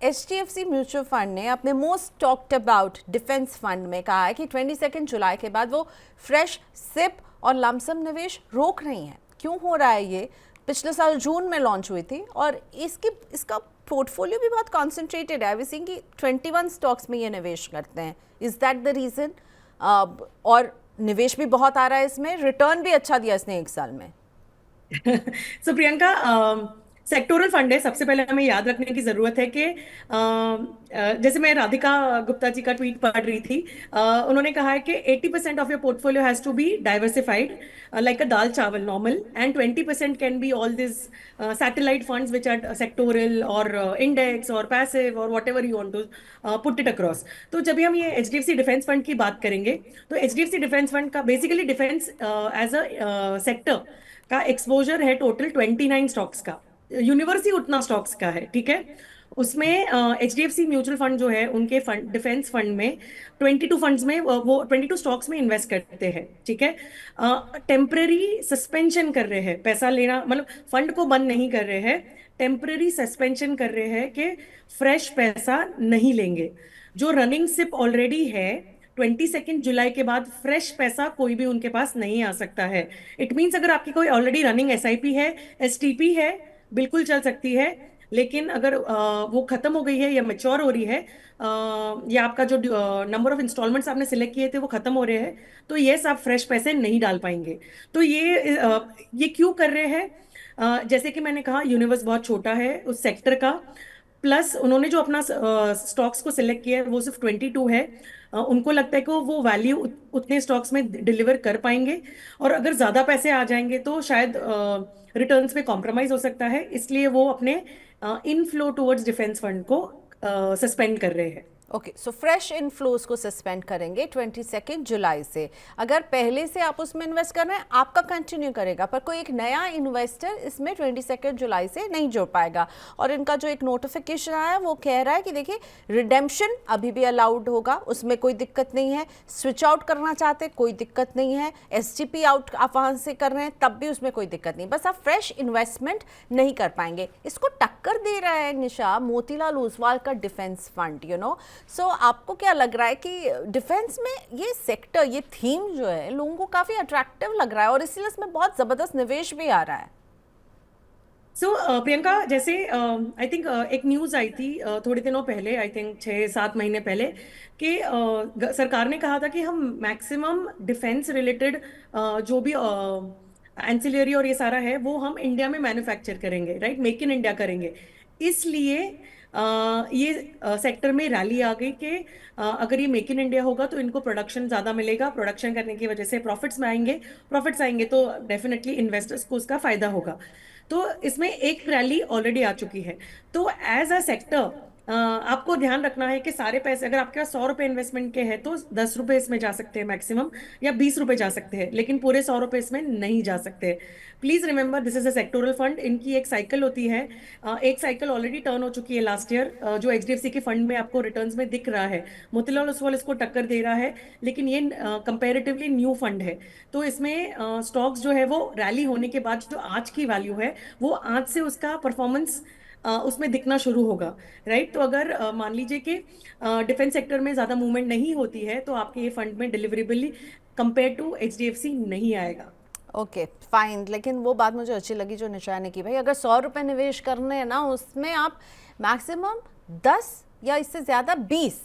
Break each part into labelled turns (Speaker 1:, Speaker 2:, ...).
Speaker 1: HDFC mutual fund ने अपने most talked about defence fund में कहा है कि 22 जुलाई के बाद वो फ्रेश सिप और लमसम निवेश रोक रही हैं। क्यों हो रहा है ये? पिछले साल जून में लॉन्च हुई थी और इसका पोर्टफोलियो भी बहुत कॉन्सेंट्रेटेड है। वी सीइंग कि 21 स्टॉक्स में ये निवेश करते हैं। Is that the reason? और निवेश भी बहुत आ रहा है इसमें, रिटर्न भी अच्छा दिया इसने एक साल में।
Speaker 2: सो प्रियंका, सेक्टोरल फंड है। सबसे पहले हमें याद रखने की जरूरत है कि जैसे मैं राधिका गुप्ता जी का ट्वीट पढ़ रही थी, उन्होंने कहा है कि 80% of your portfolio has to be diversified like a dal chawal normal, and 20% can be all this satellite funds which are sectoral or index or passive or whatever you want to put it across. तो जब भी हम ये HDFC defence fund की बात करेंगे, तो HDFC defence fund का basically defence as a sector का एक्सपोजर है टोटल 29 स्टॉक्स का। यूनिवर्स ही उतना स्टॉक्स का है, ठीक है। उसमें HDFC म्यूचुअल फंड जो है, उनके फंड डिफेंस फंड में 22 फंड्स में वो 22 स्टॉक्स में इन्वेस्ट करते हैं, ठीक है। टेम्पररी सस्पेंशन कर रहे हैं, पैसा लेना मतलब फंड को बंद नहीं कर रहे हैं, टेम्पररी सस्पेंशन कर रहे हैं कि फ्रेश पैसा नहीं लेंगे। जो रनिंग सिप ऑलरेडी है, 22 जुलाई के बाद फ्रेश पैसा कोई भी उनके पास नहीं आ सकता है। इट मीन्स अगर आपकी कोई ऑलरेडी रनिंग SIP है, STP है, बिल्कुल चल सकती है। लेकिन अगर वो खत्म हो गई है या मेच्योर हो रही है, या आपका जो नंबर ऑफ इंस्टॉलमेंट्स आपने सिलेक्ट किए थे वो खत्म हो रहे हैं, तो यस, आप फ्रेश पैसे नहीं डाल पाएंगे। तो ये क्यों कर रहे हैं? जैसे कि मैंने कहा, यूनिवर्स बहुत छोटा है उस सेक्टर का। प्लस उन्होंने जो अपना स्टॉक्स को सिलेक्ट किया है वो सिर्फ 22 है। उनको लगता है कि वो वैल्यू उतने स्टॉक्स में डिलीवर कर पाएंगे, और अगर ज्यादा पैसे आ जाएंगे तो शायद रिटर्न्स में कॉम्प्रोमाइज हो सकता है, इसलिए वो अपने इनफ्लो टुवर्ड्स डिफेंस फंड को सस्पेंड कर रहे हैं।
Speaker 1: ओके, सो फ्रेश इनफ्लोज को सस्पेंड करेंगे 22 जुलाई से। अगर पहले से आप उसमें इन्वेस्ट कर रहे हैं, आपका कंटिन्यू करेगा, पर कोई एक नया इन्वेस्टर इसमें 22 जुलाई से नहीं जुड़ पाएगा। और इनका जो एक नोटिफिकेशन आया है वो कह रहा है कि देखिए, रिडेम्पशन अभी भी अलाउड होगा, उसमें कोई दिक्कत नहीं है। स्विच आउट करना चाहते कोई दिक्कत नहीं है। STP आउट आप वहाँ से कर रहे हैं तब भी उसमें कोई दिक्कत नहीं, बस आप फ्रेश इन्वेस्टमेंट नहीं कर पाएंगे। इसको टक्कर दे रहा है निशा मोतीलाल ओसवाल का डिफेंस फंड, सो आपको क्या लग रहा है कि डिफेंस में ये सेक्टर, ये थीम जो है लोगों को काफी अट्रैक्टिव लग रहा है और इसीलिए इसमें बहुत जबरदस्त निवेश भी आ रहा है?
Speaker 2: सो प्रियंका, जैसे आई थिंक एक न्यूज आई थी थोड़े दिनों पहले, आई थिंक 6-7 महीने पहले, कि सरकार ने कहा था कि हम मैक्सिमम डिफेंस रिलेटेड जो भी एंसिलरी और ये सारा है वो हम इंडिया में मैन्युफैक्चर करेंगे, राइट, मेक इन इंडिया करेंगे। इसलिए ये सेक्टर में रैली आ गई कि अगर ये मेक इन इंडिया होगा तो इनको प्रोडक्शन ज़्यादा मिलेगा, प्रोडक्शन करने की वजह से प्रॉफिट्स में आएंगे, प्रॉफिट्स आएंगे तो डेफिनेटली इन्वेस्टर्स को उसका फायदा होगा। तो इसमें एक रैली ऑलरेडी आ चुकी है। तो एज अ सेक्टर आपको ध्यान रखना है कि सारे पैसे, अगर आपके पास 100 रुपए इन्वेस्टमेंट के हैं तो 10 रुपए इसमें जा सकते हैं मैक्सिमम, या 20 रुपए जा सकते हैं, लेकिन पूरे 100 रुपए इसमें नहीं जा सकते। Please remember, this is a sectoral fund, इनकी एक साइकिल होती है। एक साइकिल ऑलरेडी टर्न हो चुकी है लास्ट ईयर, जो HDFC के फंड में आपको रिटर्न्स में दिख रहा है। मोतीलाल ओसवाल इसको टक्कर दे रहा है, लेकिन ये कंपेरेटिवली न्यू फंड है। तो इसमें स्टॉक्स जो है वो रैली होने के बाद जो आज की वैल्यू है, वो आज से उसका परफॉर्मेंस उसमें दिखना शुरू होगा, राइट। तो अगर मान लीजिए कि डिफेंस सेक्टर में ज्यादा मूवमेंट नहीं होती है तो आपके ये फंड में डिलीवरेबल कंपेयर टू HDFC नहीं आएगा।
Speaker 1: ओके फाइन, लेकिन वो बात मुझे अच्छी लगी जो निशा ने की, भाई अगर 100 रुपये निवेश करने हैं ना, उसमें आप मैक्सिमम 10 या इससे ज़्यादा 20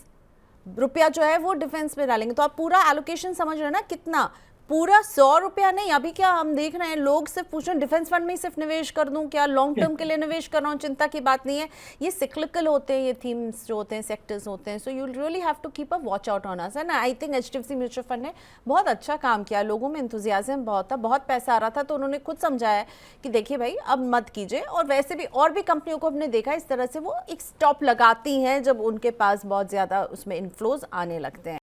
Speaker 1: रुपया जो है वो डिफेंस में डालेंगे तो आप पूरा एलोकेशन समझ रहे हैं ना कितना, पूरा 100 रुपया नहीं। अभी क्या हम देख रहे हैं, लोग सिर्फ पूछ रहे हैं डिफेंस फंड में ही सिर्फ निवेश कर दूं क्या, लॉन्ग टर्म के लिए निवेश कर रहा हूँ, चिंता की बात नहीं है। ये सिक्लिकल होते हैं, ये थीम्स जो होते हैं, सेक्टर्स होते हैं, so you really have to keep a watch out on us. And I think HDFC mutual fund ने बहुत अच्छा काम किया, लोगों में इंथुजियाज्म बहुत था, बहुत पैसा आ रहा था, तो उन्होंने खुद समझाया कि देखिए भाई अब मत कीजिए। और वैसे भी और भी कंपनियों को हमने देखा इस तरह से वो एक स्टॉप लगाती हैं जब उनके पास बहुत ज़्यादा उसमें इन्फ्लोज आने लगते हैं।